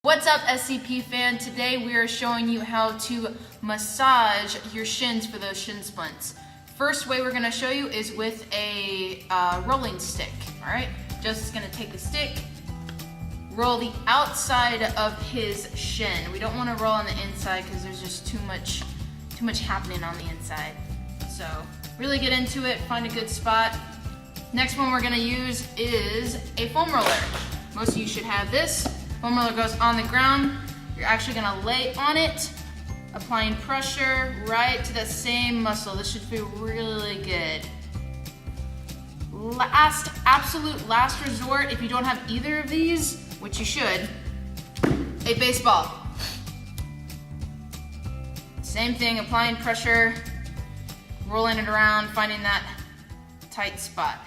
What's up, SCP fan? Today we are showing you how to massage your shins for those shin splints. First way we're going to show you is with a rolling stick. All right, Joseph's going to take the stick, roll the outside of his shin. We don't want to roll on the inside because there's just too much happening on the inside. So really get into it, find a good spot. Next one we're going to use is a foam roller. Most of you should have this. Foam roller goes on the ground. You're actually gonna lay on it, applying pressure right to that same muscle. This should feel really good. Absolute last resort, if you don't have either of these, which you should, a baseball. Same thing, applying pressure, rolling it around, finding that tight spot.